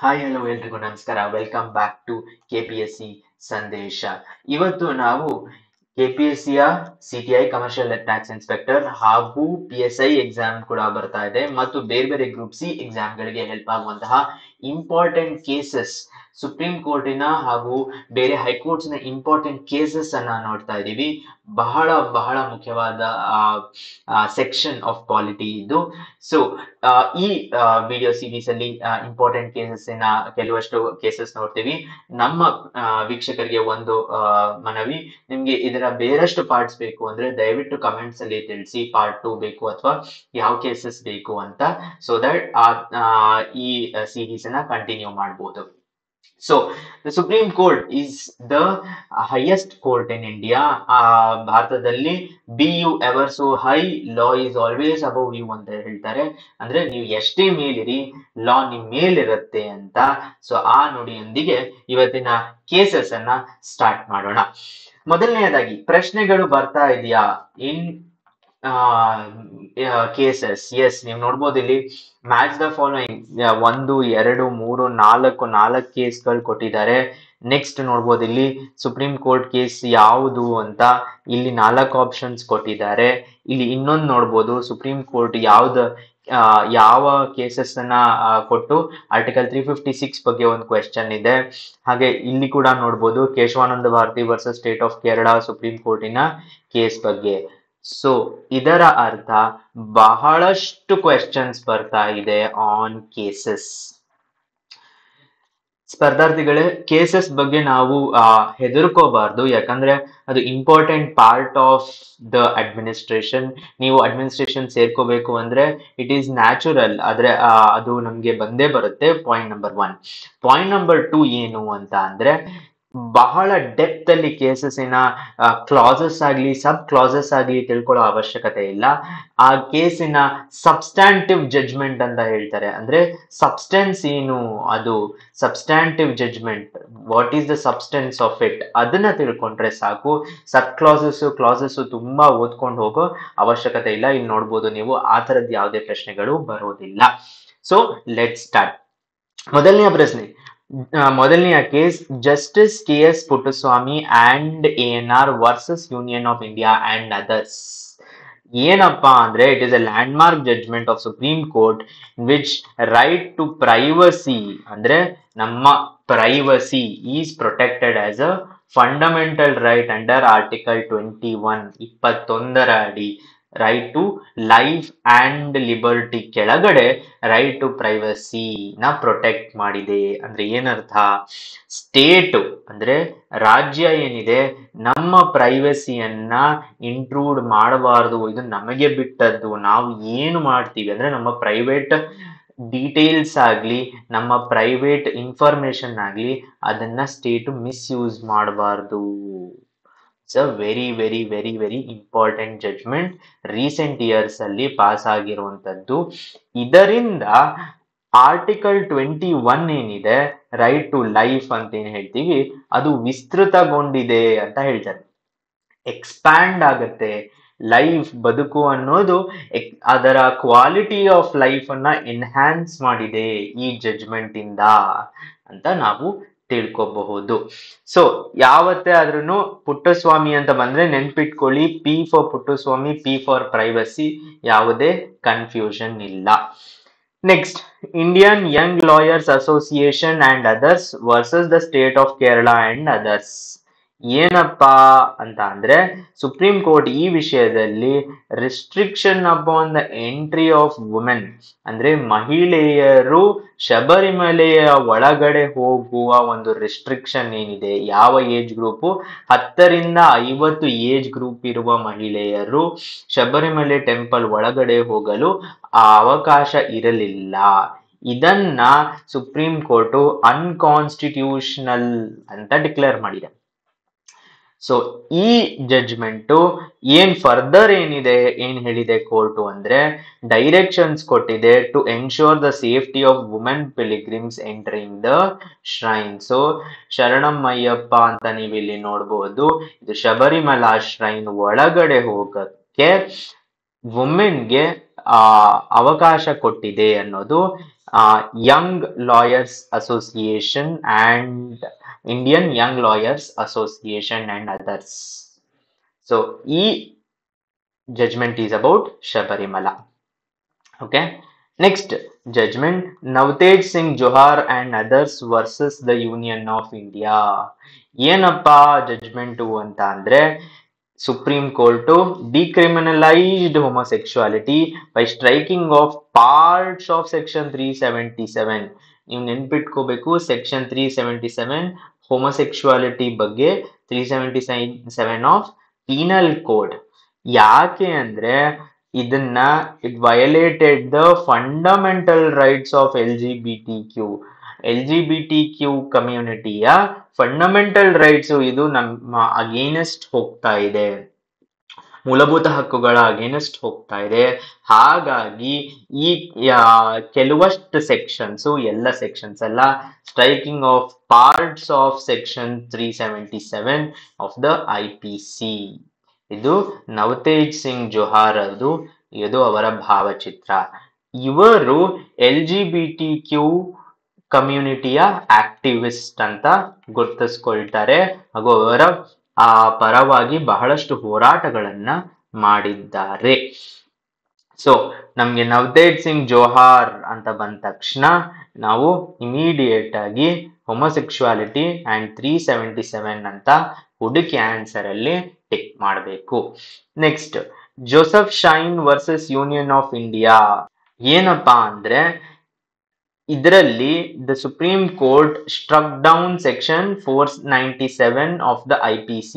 Hi hello ಎಲ್ರಿಗೂ ನಮಸ್ಕಾರ. Welcome back to KPSC ಸಂದೇಶ. ಇವತ್ತು ನಾವು KPSCಯ CTI ಕಮರ್ಷಿಯಲ್ ಟ್ಯಾಕ್ಸ್ ಇನ್ಸ್ಪೆಕ್ಟರ್ ಹಾಗೂ PSI ಎಕ್ಸಾಮ್ ಕೂಡ ಬರ್ತಾ ಇದೆ ಮತ್ತು ಬೇರೆ ಬೇರೆ ಗ್ರೂಪ್ ಸಿ ಎಕ್ಸಾಮ್ಗಳಿಗೆ ಹೆಲ್ಪ್ ಆಗುವಂತಹ ಇಂಪಾರ್ಟೆಂಟ್ ಕೇಸಸ್, ಸುಪ್ರೀಂ ಕೋರ್ಟಿನ ಹಾಗೂ ಬೇರೆ ಹೈಕೋರ್ಟ್ಸ್ ನ ಇಂಪಾರ್ಟೆಂಟ್ ಕೇಸಸ್ ಅನ್ನ ನೋಡ್ತಾ ಇದ್ದೀವಿ. ಬಹಳ ಬಹಳ ಮುಖ್ಯವಾದ ಸೆಕ್ಷನ್ ಆಫ್ ಪಾಲಿಟಿ ಇದು. ಸೊ ಈ ವಿಡಿಯೋ ಸೀರೀಸ್ ಅಲ್ಲಿ ಇಂಪಾರ್ಟೆಂಟ್ ಕೇಸಸ್ ಕೆಲವಷ್ಟು ಕೇಸಸ್ ನೋಡ್ತೀವಿ. ನಮ್ಮ ವೀಕ್ಷಕರಿಗೆ ಒಂದು ಮನವಿ, ನಿಮ್ಗೆ ಇದರ ಬೇರೆಷ್ಟು ಪಾರ್ಟ್ಸ್ ಬೇಕು ಅಂದ್ರೆ ದಯವಿಟ್ಟು ಕಮೆಂಟ್ಸ್ ಅಲ್ಲಿ ತಿಳಿಸಿ, ಪಾರ್ಟ್ 2 ಬೇಕು ಅಥವಾ ಯಾವ ಕೇಸಸ್ ಬೇಕು ಅಂತ, ಸೊ ದಟ್ ಈ ಸೀರೀಸ್ ಅನ್ನ ಕಂಟಿನ್ಯೂ ಮಾಡಬಹುದು. So, the Supreme Court is the highest court in India. ಭಾರತದಲ್ಲಿ be you ever so high, law is always above you ಅಂತ ಹೇಳ್ತಾರೆ. ಅಂದ್ರೆ ನೀವು ಎಷ್ಟೇ ಮೇಲಿರಿ, ಲಾ ನಿಮ್ ಮೇಲಿರುತ್ತೆ ಅಂತ. ಸೊ ಆ ನುಡಿಯೊಂದಿಗೆ ಇವತ್ತಿನ ಕೇಸಸ್ ಅನ್ನ ಸ್ಟಾರ್ಟ್ ಮಾಡೋಣ. ಮೊದಲನೆಯದಾಗಿ ಪ್ರಶ್ನೆಗಳು ಬರ್ತಾ ಇದೆಯಾ ಇನ್ ಕೇಸಸ್? ಎಸ್, ನೀವು ನೋಡ್ಬೋದು ಇಲ್ಲಿ ಮ್ಯಾಚ್ ದ ಫಾಲೋಯಿಂಗ್ 1 2 3 4 ಕೇಸ್ಗಳು ಕೊಟ್ಟಿದ್ದಾರೆ. ನೆಕ್ಸ್ಟ್ ನೋಡ್ಬೋದು ಇಲ್ಲಿ ಸುಪ್ರೀಂ ಕೋರ್ಟ್ ಕೇಸ್ ಯಾವುದು ಅಂತ, ಇಲ್ಲಿ 4 ಆಪ್ಷನ್ಸ್ ಕೊಟ್ಟಿದ್ದಾರೆ. ಇಲ್ಲಿ ಇನ್ನೊಂದು ನೋಡ್ಬೋದು ಸುಪ್ರೀಂ ಕೋರ್ಟ್ ಯಾವ ಕೇಸಸ್ ಅನ್ನ ಕೊಟ್ಟು ಆರ್ಟಿಕಲ್ 356 ಬಗ್ಗೆ ಒಂದು ಕ್ವೆಶ್ಚನ್ ಇದೆ. ಹಾಗೆ ಇಲ್ಲಿ ಕೂಡ ನೋಡ್ಬೋದು Kesavananda Bharati versus state of Kerala supreme ಕೋರ್ಟಿನ ಕೇಸ್ ಬಗ್ಗೆ. ಸೊ ಇದರ ಅರ್ಥ ಬಹಳಷ್ಟು ಕ್ವೆಶ್ಚನ್ಸ್ ಬರ್ತಾ ಇದೆ ಆನ್ ಕೇಸಸ್. ಸ್ಪರ್ಧಾರ್ಥಿಗಳೇ, ಕೇಸಸ್ ಬಗ್ಗೆ ನಾವು ಹೆದರ್ಕೋಬಾರ್ದು, ಯಾಕಂದ್ರೆ ಅದು important part of the administration. ನೀವು ಅಡ್ಮಿನಿಸ್ಟ್ರೇಷನ್ ಸೇರ್ಕೋಬೇಕು ಅಂದ್ರೆ ಇಟ್ ಈಸ್ ನ್ಯಾಚುರಲ್, ಆದ್ರೆ ಅದು ನಮ್ಗೆ ಬಂದೇ ಬರುತ್ತೆ. Point number 1. ಪಾಯಿಂಟ್ ನಂಬರ್ 2 ಏನು ಅಂತ ಅಂದ್ರೆ, ಬಹಳ ಡೆಪ್ತ್ ಅಲ್ಲಿ ಕೇಸಸ್ ಕ್ಲಾಸಸ್ ಆಗ್ಲಿ ಸಬ್ ಕ್ಲಾಸಸ್ ಆಗ್ಲಿ ತಿಳ್ಕೊಳ್ಳೋ ಅವಶ್ಯಕತೆ ಇಲ್ಲ. ಆ ಕೇಸಿನ ಸಬ್ಸ್ಟ್ಯಾಂಟಿವ್ ಜಡ್ಜ್ಮೆಂಟ್ ಅಂತ ಹೇಳ್ತಾರೆ. ಅಂದ್ರೆ ಸಬ್ಸ್ಟೆನ್ಸ್ ಏನು, ಅದು substantive judgment, what is the substance of it, ಅದನ್ನ ತಿಳ್ಕೊಂಡ್ರೆ ಸಾಕು. ಸಬ್ ಕ್ಲಾಸಸ್ ತುಂಬಾ ಓದ್ಕೊಂಡು ಹೋಗೋ ಅವಶ್ಯಕತೆ ಇಲ್ಲ. ಇಲ್ಲಿ ನೋಡ್ಬೋದು ನೀವು, ಆ ತರದ್ ಯಾವುದೇ ಪ್ರಶ್ನೆಗಳು ಬರೋದಿಲ್ಲ. So let start. ಮೊದಲನೆಯ case justice KS Puttaswamy and ANR versus Union of India and others. ಏನಪ್ಪಾ ಅಂದ್ರೆ, it is a landmark judgment of Supreme Court which right to privacy, ಅಂದ್ರೆ ನಮ್ಮ privacy is protected as a fundamental right under article 21 ಅಡಿ. Right to life and liberty ಕೆಳಗಡೆ right to privacy ನ protect ಮಾಡಿದೆ. ಅಂದ್ರೆ ಏನರ್ಥ? State ಅಂದ್ರೆ ರಾಜ್ಯ ಏನಿದೆ, ನಮ್ಮ ಪ್ರೈವಸಿಯನ್ನ ಇಂಟ್ರೂಡ್ ಮಾಡಬಾರದು, ಇದು ನಮಗೆ ಬಿಟ್ಟದ್ದು. ನಾವು ಏನು ಮಾಡ್ತೀವಿ ಅಂದ್ರೆ ನಮ್ಮ ಪ್ರೈವೇಟ್ ಡೀಟೇಲ್ಸ್ ಆಗ್ಲಿ, ನಮ್ಮ ಪ್ರೈವೇಟ್ ಇನ್ಫಾರ್ಮೇಶನ್ ಆಗ್ಲಿ, ಅದನ್ನ ಸ್ಟೇಟ್ ಮಿಸ್ಯೂಸ್ ಮಾಡಬಾರ್ದು. It's a very very very very important judgment, recent years ಅಲ್ಲಿ ಪಾಸ್ ಆಗಿರುವಂತದ್ದು. ಇದರಿಂದ ಆರ್ಟಿಕಲ್ 21 ಏನಿದೆ, ರೈಟ್ ಟು ಲೈಫ್ ಅಂತ ಏನ್ ಹೇಳ್ತೀವಿ, ಅದು ವಿಸ್ತೃತಗೊಂಡಿದೆ ಅಂತ ಹೇಳ್ತಾರೆ. ಎಕ್ಸ್ಪ್ಯಾಂಡ್ ಆಗುತ್ತೆ. ಲೈಫ್, ಬದುಕು ಅನ್ನೋದು ಅದರ ಕ್ವಾಲಿಟಿ ಆಫ್ ಲೈಫ್ ಅನ್ನ ಎನ್ಹ್ಯಾನ್ಸ್ ಮಾಡಿದೆ ಈ ಜಡ್ಜ್ಮೆಂಟ್ ಇಂದ ಅಂತ ನಾವು ತಿಳ್ಕೋಬಹುದು. ಸೊ ಯಾವತ್ತೇ ಆದ್ರೂ ಪುಟ್ಟಸ್ವಾಮಿ ಅಂತ ಬಂದ್ರೆ ನೆನ್ಪಿಟ್ಕೊಳ್ಳಿ, P for Puttaswamy, P for privacy, ಯಾವುದೇ ಕನ್ಫ್ಯೂಷನ್ ಇಲ್ಲ. Next, Indian Young lawyers association and others versus the state of Kerala and others. ಏನಪ್ಪಾ ಅಂತ ಅಂದ್ರೆ, ಸುಪ್ರೀಂ ಕೋರ್ಟ್ ಈ ವಿಷಯದಲ್ಲಿ restriction upon the entry of women, ಅಂದ್ರೆ ಮಹಿಳೆಯರು ಶಬರಿಮಲೆಯ ಒಳಗಡೆ ಹೋಗುವ ಒಂದು ರಿಸ್ಟ್ರಿಕ್ಷನ್ ಏನಿದೆ, ಯಾವ ಏಜ್ ಗ್ರೂಪ್, 10 ರಿಂದ 50 ಏಜ್ ಗ್ರೂಪ್ ಇರುವ ಮಹಿಳೆಯರು ಶಬರಿಮಲೆ ಟೆಂಪಲ್ ಒಳಗಡೆ ಹೋಗಲು ಅವಕಾಶ ಇರಲಿಲ್ಲ. ಇದನ್ನ ಸುಪ್ರೀಂ ಕೋರ್ಟ್ ಅನ್ಕಾನ್ಸ್ಟಿಟ್ಯೂಷನಲ್ ಅಂತ ಡಿಕ್ಲೇರ್ ಮಾಡಿದೆ. ಸೊ ಈ ಜಡ್ಜ್ಮೆಂಟ್ ಏನ್ ಫರ್ದರ್ ಏನ್ ಹೇಳಿದೆ ಕೋರ್ಟ್ ಅಂದ್ರೆ, ಡೈರೆಕ್ಷನ್ಸ್ ಕೊಟ್ಟಿದೆ to ensure the safety of women pilgrims entering the shrine. So ಶರಣಮಯ್ಯಪ್ಪ ಅಂತ ನೀವು ಇಲ್ಲಿ ನೋಡಬಹುದು, ಇದು ಶಬರಿಮಲಾ ಶ್ರೈನ್ ಒಳಗಡೆ ಹೋಗಕ್ಕೆ ವುಮೆನ್ಗೆ ಅವಕಾಶ ಕೊಟ್ಟಿದೆ ಅನ್ನೋದು Young Lawyers Association and Indian Young Lawyers Association and others. So e judgment is about Shabarimala. Okay. Next judgment, Navtej Singh Johar and others versus the Union of India. ಏನಪ್ಪ ಜಡ್ಜ್ಮೆಂಟು ಅಂತ ಅಂದ್ರೆ Supreme Court decriminalised homosexuality by striking off parts of section 377. ನೀವು ನೆನ್ಪಿಟ್ಕೋಬೇಕು, section 377 homosexuality ಬಗ್ಗೆ, 377 of penal code. ಯಾಕೆ ಅಂದ್ರೆ ಇದನ್ನ it violated the fundamental rights of L G B T Q ಕಮ್ಯುನಿಟಿಯ fundamental rights ಇದು ನಮ್ಮ ಅಗೇನೆಸ್ಟ್ ಹೋಗ್ತಾ ಇದೆ, ಮೂಲಭೂತ ಹಕ್ಕುಗಳ ಅಗೇನೆಸ್ಟ್ ಹೋಗ್ತಾ ಇದೆ. ಹಾಗಾಗಿ ಈ ಕೆಲವಷ್ಟು ಸೆಕ್ಷನ್ಸ್, ಎಲ್ಲ ಸೆಕ್ಷನ್ಸ್ ಅಲ್ಲ, striking of parts of section 377 of the IPC. ಇದು ನವತೇಜ್ ಸಿಂಗ್ ಜೋಹಾರ್ ಇದು ಅವರ ಭಾವಚಿತ್ರ. ಇವರು LGBTQ ಕಮ್ಯುನಿಟಿಯ ಆಕ್ಟಿವಿಸ್ಟ್ ಅಂತ ಗುರುತಿಸ್ಕೊಳ್ತಾರೆ ಹಾಗೂ ಅವರ ಪರವಾಗಿ ಬಹಳಷ್ಟು ಹೋರಾಟಗಳನ್ನ ಮಾಡಿದ್ದಾರೆ. ಸೊ ನಮ್ಗೆ ನವತೇಜ್ ಸಿಂಗ್ ಜೋಹಾರ್ ಅಂತ ಬಂದ ತಕ್ಷಣ ನಾವು ಇಮಿಡಿಯೇಟ್ ಆಗಿ homosexuality and 377 ಅಂತ ಹುಡುಕಿ ಆನ್ಸರ್ ಅಲ್ಲಿ ಟಿಕ್ ಮಾಡಬೇಕು. Next, Joseph Shine versus Union of India. ಏನಪ್ಪಾ ಅಂದ್ರೆ ಇದರಲ್ಲಿ the supreme Court struck down section 497 of the IPC,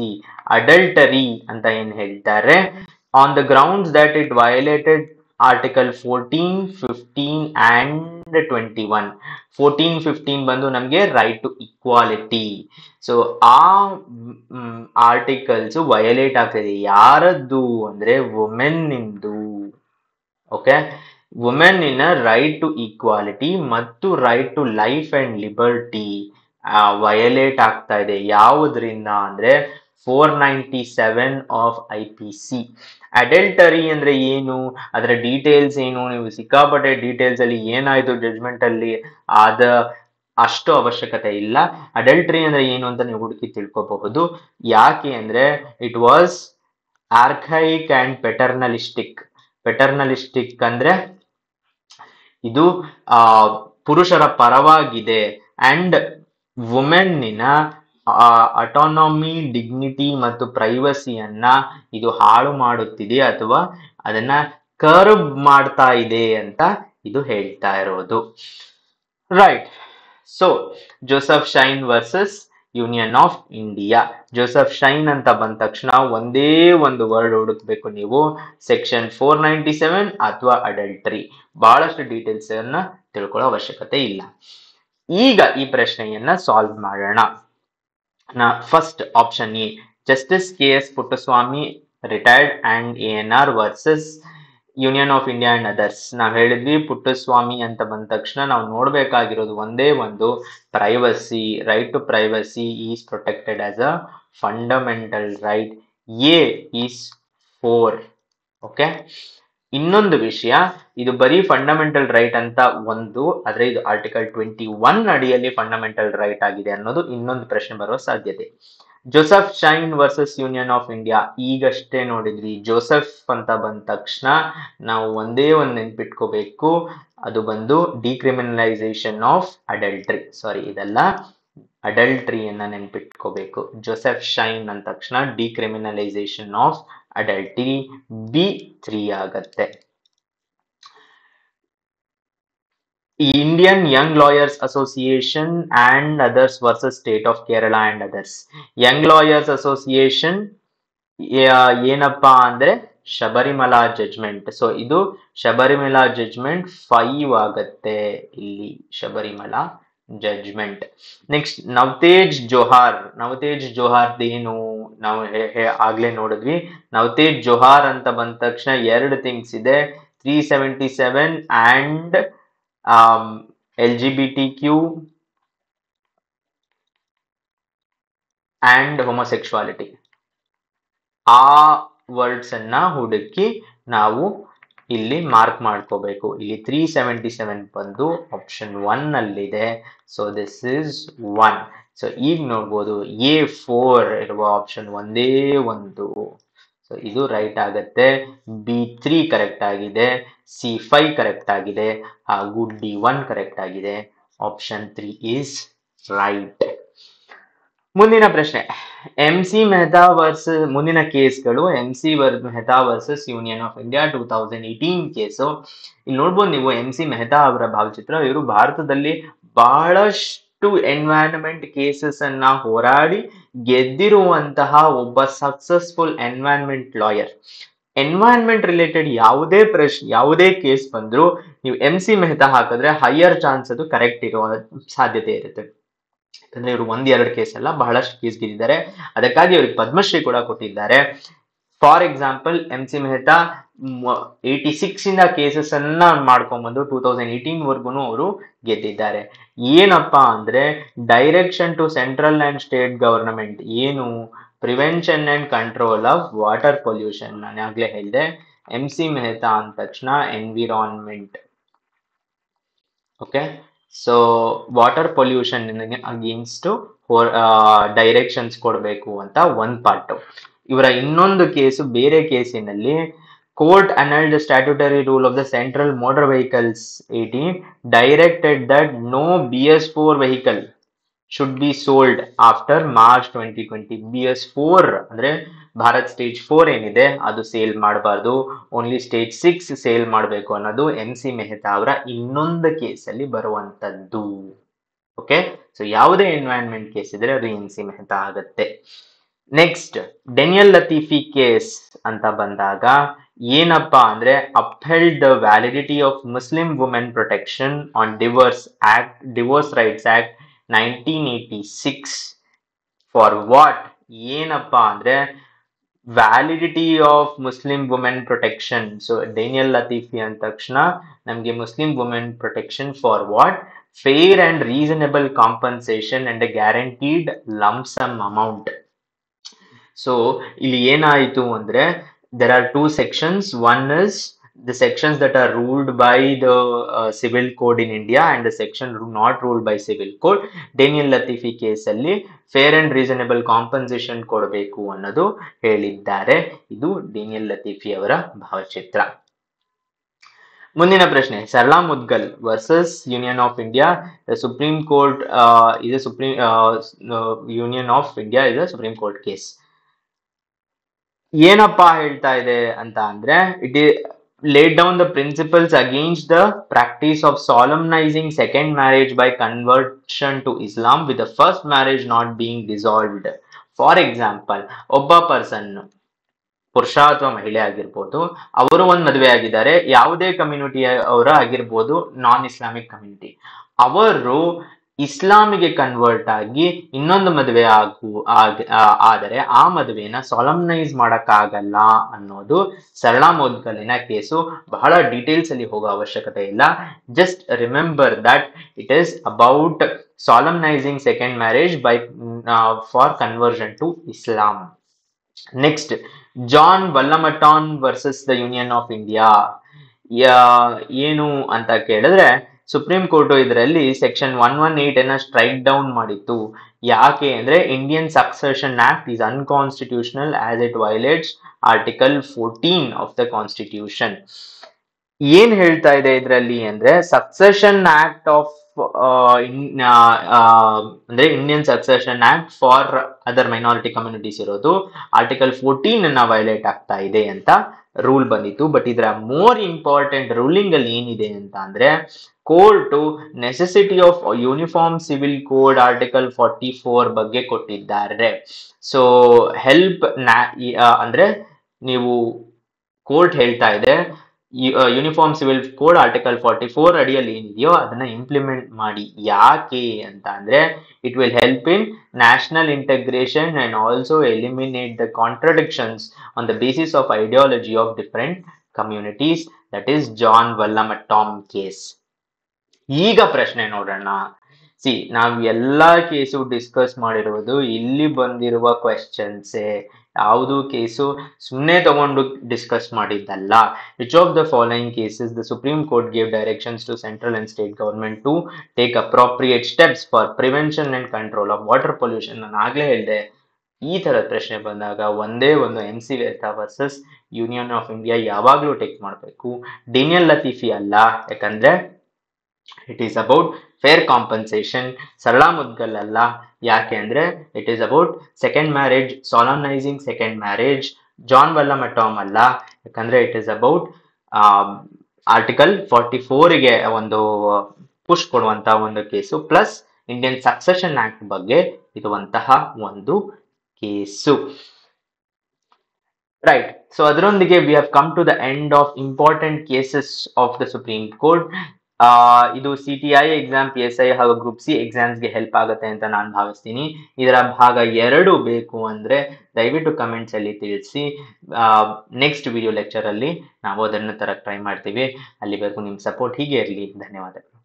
adultery ಅಂತ ಏನ್ ಹೇಳ್ತಾರೆ, on the grounds that it violated article 14, 15 and 21. 14, 15 ಬಂದು ನಮ್ಗೆ ರೈಟ್ ಟು ಈಕ್ವಾಲಿಟಿ. ಸೊ ಆ ಆರ್ಟಿಕಲ್ಸ್ ವಯಲೇಟ್ ಆಗ್ತಿದೆ. ಯಾರದ್ದು ಅಂದ್ರೆ ವುಮೆನ್ ಇಂದು. Okay, women in right to equality ಮತ್ತು right to life and liberty violate ಆಗ್ತಾ ಇದೆ. ಯಾವುದರಿಂದ ಅಂದ್ರೆ 497 ಆಫ್ IPC. ಅಡಲ್ಟರಿ ಅಂದ್ರೆ ಏನು, ಅದರ ಡೀಟೇಲ್ಸ್ ಏನು, ನೀವು ಸಿಕ್ಕಾಪಟ್ಟೆ ಡೀಟೇಲ್ಸ್ ಅಲ್ಲಿ ಏನಾಯ್ತು ಜಡ್ಜ್ಮೆಂಟ್ ಅಲ್ಲಿ ಅದ ಅಷ್ಟು ಅವಶ್ಯಕತೆ ಇಲ್ಲ. ಅಡಲ್ಟರಿ ಅಂದ್ರೆ ಏನು ಅಂತ ನೀವು ಹುಡುಕಿ ತಿಳ್ಕೋಬಹುದು. ಯಾಕೆ ಅಂದ್ರೆ ಇಟ್ ವಾಸ್ ಆರ್ಖೈಕ್ ಅಂಡ್ ಪೆಟರ್ನಲಿಸ್ಟಿಕ್. ಪೆಟರ್ನಲಿಸ್ಟಿಕ್ ಅಂದ್ರೆ ಇದು ಪುರುಷರ ಪರವಾಗಿದೆ ಅಂಡ್ ವುಮೆನ್ನಿನ ಅಟಾನಮಿ, ಡಿಗ್ನಿಟಿ ಮತ್ತು ಪ್ರೈವಸಿಯನ್ನ ಇದು ಹಾಳು ಮಾಡುತ್ತಿದೆ ಅಥವಾ ಅದನ್ನ ಕರ್ಬ್ ಮಾಡ್ತಾ ಇದೆ ಅಂತ ಇದು ಹೇಳ್ತಾ ಇರೋದು. Right. So Joseph Shine versus Union of India. Joseph shine ಅಂತ ಬಂದ ತಕ್ಷಣ ಒಂದೇ ಒಂದು ವರ್ಡ್ ಹುಡುಕ್ಬೇಕು ನೀವು, ಸೆಕ್ಷನ್ 497 ಅಥವಾ ಅಡಲ್ಟರಿ. ಬಹಳಷ್ಟು ಡೀಟೇಲ್ಸ್ ಅನ್ನ ತಿಳ್ಕೊಳ್ಳೋ ಅವಶ್ಯಕತೆ ಇಲ್ಲ. ಈಗ ಈ ಪ್ರಶ್ನೆಯನ್ನ ಸಾಲ್ವ್ ಮಾಡೋಣ. First option A, justice KS Puttaswamy retired and ANR versus Union of India and others. ನಾವ್ ಹೇಳಿದ್ವಿ ಪುಟ್ಟಸ್ವಾಮಿ ಅಂತ ಬಂದ ತಕ್ಷಣ ನಾವು ನೋಡ್ಬೇಕಾಗಿರೋದು ಒಂದೇ ಒಂದು, privacy. Right to privacy is protected as a fundamental right. A is 4. Okay, ಇನ್ನೊಂದು ವಿಷಯ, ಇದು ಬರೀ ಫಂಡಮೆಂಟಲ್ ರೈಟ್ ಅಂತ ಒಂದು, ಆದ್ರೆ ಇದು ಆರ್ಟಿಕಲ್ 21 ಅಡಿಯಲ್ಲಿ ಫಂಡಮೆಂಟಲ್ ರೈಟ್ ಆಗಿದೆ ಅನ್ನೋದು ಇನ್ನೊಂದು ಪ್ರಶ್ನೆ ಬರುವ ಸಾಧ್ಯತೆ. Joseph Shine versus Union of India. ಈಗಷ್ಟೇ ನೋಡಿದ್ವಿ, ಜೋಸೆಫ್ ಅಂತ ಬಂದ ತಕ್ಷಣ ನಾವು ಒಂದೇ ಒಂದು ನೆನ್ಪಿಟ್ಕೋಬೇಕು, ಅದು ಬಂದು ಡಿಕ್ರಿಮಿನಲೈಸೇಷನ್ ಆಫ್ ಅಡಲ್ಟ್ರಿ. ಸಾರಿ, ಇದೆಲ್ಲ ಅಡಲ್ಟ್ರಿಯನ್ನ ನೆನ್ಪಿಟ್ಕೋಬೇಕು. ಜೋಸೆಫ್ ಶೈನ್ ಅಂದ ತಕ್ಷಣ ಡಿಕ್ರಿಮಿನಲೈಸೇಷನ್ ಆಫ್ ಅಡಲ್ಟ್ರಿ, B3 ಆಗತ್ತೆ. Indian Young Lawyers Association and others versus State of Kerala and others. Young Lawyers Association ಏನಪ್ಪಾ ಅಂದ್ರೆ ಶಬರಿಮಲಾ ಜಡ್ಜ್ಮೆಂಟ್. ಸೊ ಇದು ಶಬರಿಮಲಾ ಜಡ್ಜ್ಮೆಂಟ್ 5 ಆಗತ್ತೆ ಇಲ್ಲಿ, ಶಬರಿಮಲಾ ಜಡ್ಜ್ಮೆಂಟ್. ನೆಕ್ಸ್ಟ್, ನವತೇಜ್ ಜೋಹಾರ್. ನವತೇಜ್ ಜೋಹಾರ್ ಏನು ನಾವು ಆಗ್ಲೇ ನೋಡಿದ್ವಿ. ನವತೇಜ್ ಜೋಹಾರ್ ಅಂತ ಬಂದ ತಕ್ಷಣ ಎರಡು ಥಿಂಗ್ಸ್ ಇದೆ, 377 ಅಂಡ್ LGBTQ and homosexuality. ಆ ವರ್ಡ್ಸ್ ಅನ್ನ ಹುಡುಕಿ ನಾವು ಇಲ್ಲಿ ಮಾರ್ಕ್ ಮಾಡ್ಕೋಬೇಕು. ಇಲ್ಲಿ 377 ಬಂದು ಆಪ್ಷನ್ 1 ನಲ್ಲಿದೆ. So this is 1. ಸೊ ಈಗ ನೋಡ್ಬೋದು A4 ಇರುವ ಆಪ್ಷನ್ ಒಂದೇ ಒಂದು. ಸೊ ಇದು ರೈಟ್ ಆಗತ್ತೆ. B3 ಕರೆಕ್ಟ್ ಆಗಿದೆ, C5 ಕರೆಕ್ಟ್ ಆಗಿದೆ, ಹಾಗೂ D1 ಕರೆಕ್ಟ್ ಆಗಿದೆ. Option 3 is right. ಮುಂದಿನ ಪ್ರಶ್ನೆ, MC ಮೆಹ್ತಾ ವರ್ಸಸ್ ಮುಂದಿನ ಕೇಸ್ಗಳು MC Mehta versus Union of India 2018 case. ಇಲ್ಲಿ ನೋಡ್ಬೋದು ನೀವು MC ಮೆಹ್ತಾ ಅವರ ಭಾವಚಿತ್ರ. ಇವರು ಭಾರತದಲ್ಲಿ ಬಹಳಷ್ಟು ಎನ್ವೈರನ್ಮೆಂಟ್ ಕೇಸಸ್ ಅನ್ನ ಹೋರಾಡಿ ಗೆದ್ದಿರುವಂತಹ ಒಬ್ಬ successful environment lawyer. Environment related ಯಾವುದೇ ಕೇಸ್ ಬಂದ್ರು ನೀವು MC ಮೆಹ್ತಾ ಹಾಕಿದ್ರೆ ಹೈಯರ್ ಚಾನ್ಸ್ ಅದು ಕರೆಕ್ಟ್ ಇರುವ ಸಾಧ್ಯತೆ ಇರುತ್ತೆ. ಯಾಕಂದ್ರೆ ಇವರು 1-2 ಕೇಸ್ ಅಲ್ಲ, ಬಹಳಷ್ಟು ಕೇಸ್ ಗೆದ್ದಿದ್ದಾರೆ. ಅದಕ್ಕಾಗಿ ಅವ್ರಿಗೆ ಪದ್ಮಶ್ರೀ ಕೂಡ ಕೊಟ್ಟಿದ್ದಾರೆ. ಫಾರ್ ಎಕ್ಸಾಂಪಲ್ MC ಮೆಹ್ತಾ 86 ಇಂದ ಕೇಸಸ್ ಅನ್ನ ಮಾಡ್ಕೊಂಡ್ಬಂದು 2018 ವರ್ಗು ಅವರು ಗೆದ್ದಿದ್ದಾರೆ. ಏನಪ್ಪಾ ಅಂದ್ರೆ direction to central and state government, ಏನು prevention and control of water pollution. ನಾನು ಆಗ್ಲೇ ಹೇಳಿದೆ MC ಮೆಹ್ತಾ ಅಂದ ತಕ್ಷಣ environment. Okay, so water pollution against directions ಕೊಡಬೇಕು ಅಂತ ಒಂದ್ ಪಾರ್ಟ್. ಇವರ ಇನ್ನೊಂದು ಕೇಸು, ಬೇರೆ ಕೇಸಿನಲ್ಲಿ court annulled the statutory rule of the Central Motor Vehicles 18 directed that no BS4 vehicle should be sold after March 2020. BS4 ಅಂದ್ರೆ ಭಾರತ್ ಸ್ಟೇಜ್ 4 ಏನಿದೆ ಅದು ಸೇಲ್ ಮಾಡಬಾರ್ದು, ಓನ್ಲಿ ಸ್ಟೇಜ್ 6 ಸೇಲ್ ಮಾಡಬೇಕು ಅನ್ನೋದು MC ಮೆಹ್ತಾ ಅವರ ಇನ್ನೊಂದು ಕೇಸಲ್ಲಿ ಬರುವಂತದ್ದು. ಓಕೆ, ಸೊ ಯಾವುದೇ ಎನ್ವೈರನ್ಮೆಂಟ್ ಕೇಸ್ ಇದ್ರೆ ಅದು MC ಮೆಹ್ತಾ ಆಗತ್ತೆ. ನೆಕ್ಸ್ಟ್, ಡೆನಿಯಲ್ ಲತೀಫಿ ಕೇಸ್ ಅಂತ ಬಂದಾಗ ಏನಪ್ಪಾ ಅಂದ್ರೆ upheld the validity of Muslim women protection on Divorce Rights Act 1986 for what? ಏನಪ್ಪಾ ಅಂದ್ರೆ validity of Muslim women protection. So Daniel Latifi ಅಂದ ತಕ್ಷಣ ನಮ್ಗೆ Muslim women protection for what? Fair and reasonable compensation and guaranteed lump sum amount. So ಇಲ್ಲಿ ಏನಾಯಿತು ಅಂದ್ರೆ there are two sections. One is the sections that are ruled by the civil code in India and the section not ruled by civil code. Daniel Latifi ಕೇಸಲ್ಲಿ fair and reasonable compensation ಕೊಡಬೇಕು ಅನ್ನೋದು ಹೇಳಿದ್ದಾರೆ. ಇದು Daniel ಲತೀಫಿ ಅವರ ಭಾವಚಿತ್ರ. ಮುಂದಿನ ಪ್ರಶ್ನೆ, Sarala Mudgal versus Union of India. Supreme court union of India is a supreme court case. ಏನಪ್ಪಾ ಹೇಳ್ತಾ ಇದೆ ಅಂತ ಅಂದ್ರೆ, it laid down the principles against the practice of solemnizing second marriage by conversion to Islam with the first marriage not being dissolved. For example, ಒಬ್ಬ person, ಪುರುಷ ಅಥವಾ ಮಹಿಳೆ ಆಗಿರ್ಬೋದು, ಅವರು ಒಂದ್ ಮದುವೆ ಆಗಿದ್ದಾರೆ, ಯಾವುದೇ ಕಮ್ಯುನಿಟಿ ಅವರ ಆಗಿರ್ಬೋದು, ನಾನ್ ಇಸ್ಲಾಮಿಕ್ ಕಮ್ಯುನಿಟಿ, ಅವರು ಇಸ್ಲಾಮಿಗೆ ಕನ್ವರ್ಟ್ ಆಗಿ ಇನ್ನೊಂದು ಮದುವೆ ಆದರೆ ಆ ಮದುವೆನ ಸಾಲಮ್ನೈಸ್ ಮಾಡಕ್ಕಾಗಲ್ಲ ಅನ್ನೋದು ಸರಳಾ ಮುದ್ಗಲಿನ ಕೇಸು. ಬಹಳ ಡೀಟೇಲ್ಸ್ ಅಲ್ಲಿ ಹೋಗೋ ಅವಶ್ಯಕತೆ ಇಲ್ಲ. Just remember that it is about solemnising second marriage by for conversion to Islam. Next, John Vallamattom versus the Union of India. ಏನು ಅಂತ ಕೇಳಿದ್ರೆ, ಸುಪ್ರೀಂ ಕೋರ್ಟ್ ಇದರಲ್ಲಿ ಸೆಕ್ಷನ್ 118 ಅನ್ನ ಸ್ಟ್ರೈಕ್ ಡೌನ್ ಮಾಡಿತ್ತು. ಯಾಕೆ ಅಂದ್ರೆ Indian succession act is unconstitutional as it violates article 14 of the constitution. ಏನ್ ಹೇಳ್ತಾ ಇದೆ ಇದರಲ್ಲಿ ಅಂದ್ರೆ, ಸಕ್ಸೆಷನ್ ಆಕ್ಟ್ ಆಫ್ ಅಂದ್ರೆ Indian succession act for other minority communities ಇರೋದು ಆರ್ಟಿಕಲ್ 14 ಅನ್ನ ವೈಲೇಟ್ ಆಗ್ತಾ ಇದೆ ಅಂತ ರೂಲ್ ಬಂದಿತ್ತು. ಬಟ್ ಇದರ ಮೋರ್ ಇಂಪಾರ್ಟೆಂಟ್ ರೂಲಿಂಗ್ ಅಲ್ಲಿ ಏನಿದೆ ಅಂತ ಅಂದ್ರೆ, court necessity of uniform civil code article 44 ಬಗ್ಗೆ ಕೊಟ್ಟಿದ್ದಾರೆ. ಸೊ ಹೆಲ್ಪ್ ಅಂದ್ರೆ ನೀವು ಕೋರ್ಟ್ ಹೇಳ್ತಾ ಇದೆ ಯೂನಿಫಾರ್ಮ್ ಸಿವಿಲ್ ಕೋಡ್ ಆರ್ಟಿಕಲ್ 44 ಅಡಿಯಲ್ಲಿ ಏನಿದೆಯೋ ಅದನ್ನ ಇಂಪ್ಲಿಮೆಂಟ್ ಮಾಡಿ. ಯಾಕೆ ಅಂತ ಅಂದ್ರೆ, it will help in national integration and also eliminate the contradictions on the basis of ideology of different communities. That is John Vallamattom case. ಈಗ ಪ್ರಶ್ನೆ ನೋಡೋಣ. ನಾವು ಎಲ್ಲಾ ಕೇಸು ಡಿಸ್ಕಸ್ ಮಾಡಿರುವುದು ಇಲ್ಲಿ ಬಂದಿರುವ ಕ್ವೆಶ್ಚನ್ಸೇ. ಯಾವುದು ಕೇಸು ಸುಮ್ಮನೆ ತಗೊಂಡು ಡಿಸ್ಕಸ್ ಮಾಡಿದ್ದಲ್ಲ. Which of the following cases the supreme court gave directions to central and state government to take appropriate steps for prevention and control of water pollution. ನಾನು ಆಗ್ಲೇ ಹೇಳಿದೆ, ಈ ತರದ ಪ್ರಶ್ನೆ ಬಂದಾಗ ಒಂದೇ ಒಂದು MC Mehta versus Union of India ಯಾವಾಗ್ಲೂ ಟೇಕ್ ಮಾಡಬೇಕು. ಡೇನಿಯಲ್ ಲತೀಫಿ ಅಲ್ಲ, ಯಾಕಂದ್ರೆ it is about fair compensation. Sarla Mudgal ಅಲ್ಲ, ಯಾಕೆ ಅಂದ್ರೆ it is about second marriage, solemnising second marriage. John Vallamattom ಅಲ್ಲ, ಯಾಕಂದ್ರೆ ಇಟ್ ಈಸ್ ಅಬೌಟ್ ಆರ್ಟಿಕಲ್ 44ಗೆ ಒಂದು ಪುಷ್ ಕೊಡುವಂತ ಒಂದು case, plus Indian succession act ಬಗ್ಗೆ ಇರುವಂತಹ ಒಂದು ಕೇಸು. ರೈಟ್, ಸೊ ಅದರೊಂದಿಗೆ we have come to the end of important cases of the supreme court. ಇದು CTI ಎಕ್ಸಾಮ್, PSI ಹಾಗೂ ಗ್ರೂಪ್ C ಎಕ್ಸಾಮ್ಸ್ಗೆ ಹೆಲ್ಪ್ ಆಗುತ್ತೆ ಅಂತ ನಾನು ಭಾವಿಸ್ತೀನಿ. ಇದರ ಭಾಗ 2 ಬೇಕು ಅಂದ್ರೆ ದಯವಿಟ್ಟು ಕಮೆಂಟ್ಸ್ ಅಲ್ಲಿ ತಿಳಿಸಿ. ನೆಕ್ಸ್ಟ್ ವಿಡಿಯೋ ಲೆಕ್ಚರ್ ಅಲ್ಲಿ ನಾವು ಅದನ್ನು ತರ ಟ್ರೈ ಮಾಡ್ತೀವಿ. ಅಲ್ಲಿವರೆಗೂ ನಿಮ್ಮ ಸಪೋರ್ಟ್ ಹೀಗೆ ಇರಲಿ. ಧನ್ಯವಾದಗಳು.